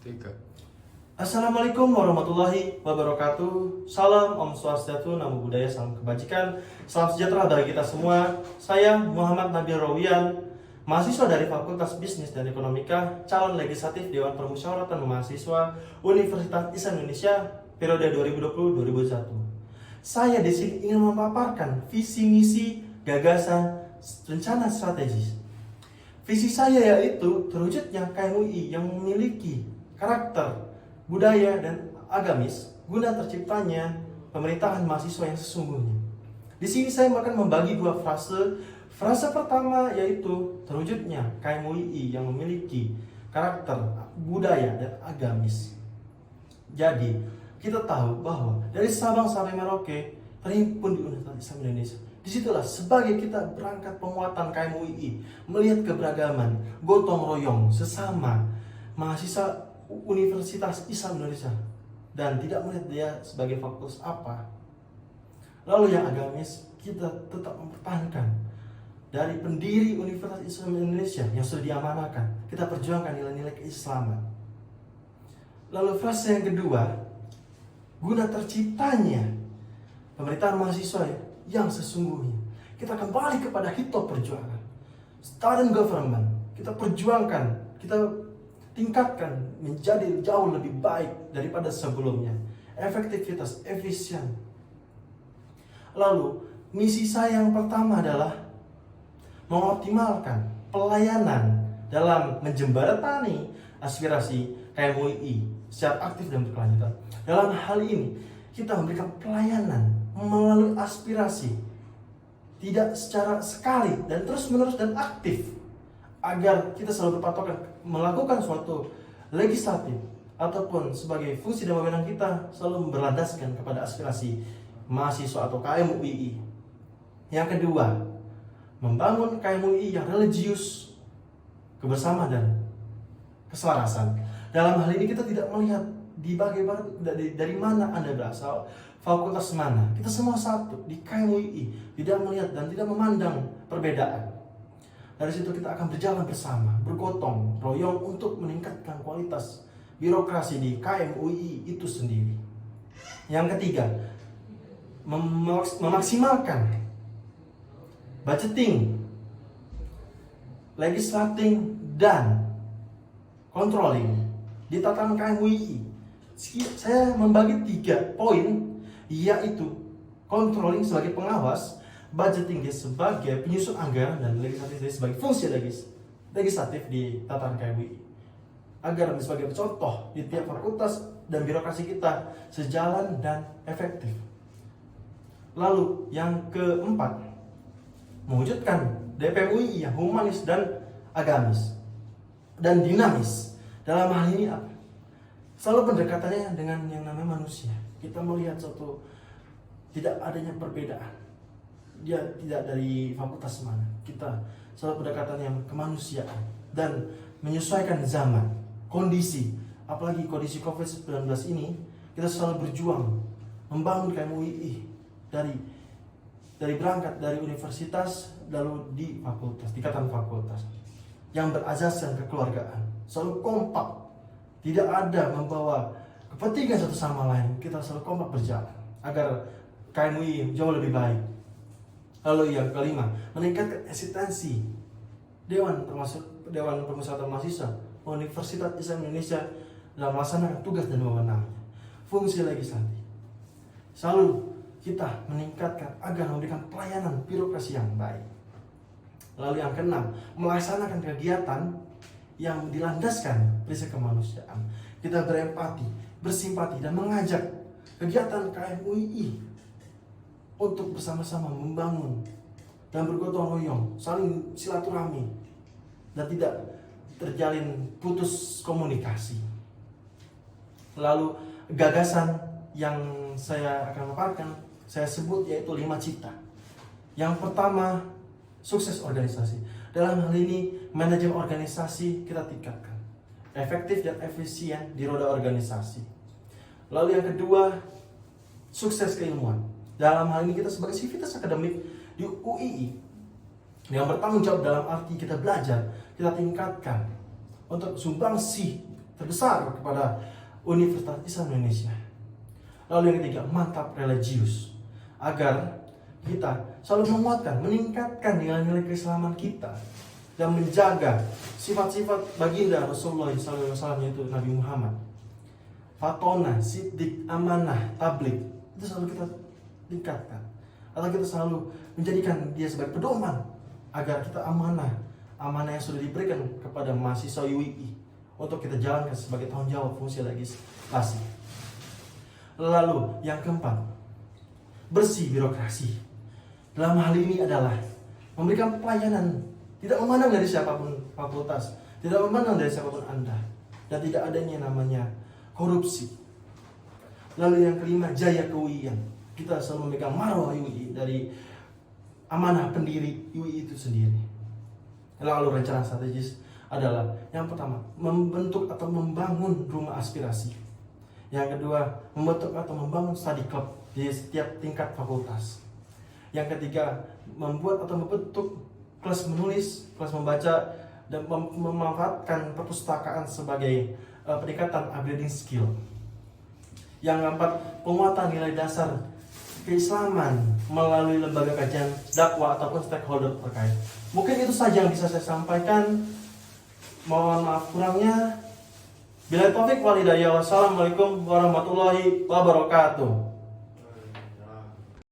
Tiga. Assalamualaikum warahmatullahi wabarakatuh. Salam Om Swastiastu, Namo Buddhaya, salam kebajikan. Salam sejahtera bagi kita semua. Saya Muhammad Nabil Rawian, mahasiswa dari Fakultas Bisnis dan Ekonomika, calon legislatif Dewan Permusyawaratan Mahasiswa Universitas Islam Indonesia periode 2020-2021. Saya di sini ingin memaparkan visi misi, gagasan, rencana strategis. Visi saya yaitu terwujudnya KMUI yang memiliki karakter, budaya, dan agamis guna terciptanya pemerintahan mahasiswa yang sesungguhnya. Di sini saya akan membagi dua frase. Frase pertama yaitu terwujudnya KMUI yang memiliki karakter, budaya, dan agamis. Jadi, kita tahu bahwa dari Sabang sampai Merauke terhimpun di Universitas Islam Indonesia. Disitulah sebagai kita berangkat penguatan KMUI, melihat keberagaman, gotong royong sesama mahasiswa Universitas Islam Indonesia, dan tidak melihat dia sebagai fakultas apa. Lalu yang agamis, kita tetap mempertahankan dari pendiri Universitas Islam Indonesia yang sudah diamanahkan, kita perjuangkan nilai-nilai keislaman. Lalu frase yang kedua, guna terciptanya pemerintahan mahasiswa yang sesungguhnya, kita kembali kepada hitop perjuangan, student government. Kita perjuangkan, kita tingkatkan menjadi jauh lebih baik daripada sebelumnya, efektivitas, efisien. Lalu misi saya yang pertama adalah mengoptimalkan pelayanan dalam menjembatani aspirasi KMUI secara aktif dan berkelanjutan. Dalam hal ini kita memberikan pelayanan melalui aspirasi, tidak secara sekali dan terus-menerus dan aktif, agar kita selalu berpatokan melakukan suatu legislatif ataupun sebagai fungsi dan wewenang kita selalu berlandaskan kepada aspirasi mahasiswa atau KMUI. Yang kedua, membangun KMUI yang religius, kebersamaan, dan keselarasan. Dalam hal ini kita tidak melihat dari mana Anda berasal, fakultas mana. Kita semua satu di KMUI, tidak melihat dan tidak memandang perbedaan. Dari situ kita akan berjalan bersama, bergotong royong untuk meningkatkan kualitas birokrasi di KMUI itu sendiri. Yang ketiga, memaksimalkan budgeting, legislating, dan controlling di tatanan KMUI. Saya membagi 3 poin, yaitu controlling sebagai pengawas, budgeting dia sebagai penyusun anggaran, dan legislatif dia sebagai fungsi legislatif di tatanan KMUI, agar sebagai contoh di tiap fakultas dan birokrasi kita sejalan dan efektif. Lalu yang keempat, mewujudkan DPMUI yang humanis dan agamis dan dinamis. Dalam hal ini apa? Selalu pendekatannya dengan yang namanya manusia. Kita melihat suatu tidak adanya perbedaan. Dia tidak dari fakultas mana. Kita selalu pendekatannya yang kemanusiaan dan menyesuaikan zaman, kondisi. Apalagi kondisi COVID-19 ini, kita selalu berjuang membangun KMUI dari berangkat dari universitas lalu di fakultas, tingkatan fakultas yang berazaskan kekeluargaan, selalu kompak, tidak ada membawa kepentingan satu sama lain. Kita selalu kompak berjalan agar KMUI jauh lebih baik. Lalu yang kelima, meningkatkan eksistensi Dewan Permusyawaratan Mahasiswa Universitas Islam Indonesia dalam melaksanakan tugas dan wewenangnya, fungsi legislatif. Selalu kita meningkatkan agar memberikan pelayanan birokrasi yang baik. Lalu yang keenam, melaksanakan kegiatan yang dilandaskan prinsip kemanusiaan. Kita berempati, bersimpati, dan mengajak kegiatan KMUI untuk bersama-sama membangun dan bergotong royong, saling silaturahmi, dan tidak terjalin putus komunikasi. Lalu gagasan yang saya akan paparkan, saya sebut yaitu 5 cita. Yang pertama, sukses organisasi. Dalam hal ini, manajemen organisasi kita tingkatkan, efektif dan efisien di roda organisasi. Lalu yang kedua, sukses keilmuan. Dalam hal ini kita sebagai sivitas akademik di UII yang bertanggung jawab dalam arti kita belajar, kita tingkatkan untuk sumbangsi terbesar kepada Universitas Islam Indonesia. Lalu yang ketiga, mantap religius, agar kita selalu menguatkan, meningkatkan nilai-nilai keislaman kita dan menjaga sifat-sifat baginda Rasulullah SAW, yaitu Nabi Muhammad. Fatona, siddiq, amanah, tabligh, itu selalu kita tingkatkan, atau kita selalu menjadikan dia sebagai pedoman agar kita amanah yang sudah diberikan kepada mahasiswa UII untuk kita jalankan sebagai tanggung jawab fungsi legislasi. Lalu yang keempat, bersih birokrasi. Dalam hal ini adalah memberikan pelayanan, tidak memandang dari siapapun fakultas, tidak memandang dari siapapun Anda, dan tidak adanya namanya korupsi. Lalu yang kelima, jaya keuian. Kita selalu memegang marwah UII dari amanah pendiri UII itu sendiri. Lalu rencana strategis adalah yang pertama, membentuk atau membangun rumah aspirasi. Yang kedua, membentuk atau membangun study club di setiap tingkat fakultas. Yang ketiga, membuat atau membentuk kelas menulis, kelas membaca, dan memanfaatkan perpustakaan sebagai peningkatan upgrading skill. Yang keempat, penguatan nilai dasar keislaman melalui lembaga kajian dakwah ataupun stakeholder terkait. Mungkin itu saja yang bisa saya sampaikan. Mohon maaf kurangnya. Bila taufik wal hidayah. Wassalamualaikum warahmatullahi wabarakatuh.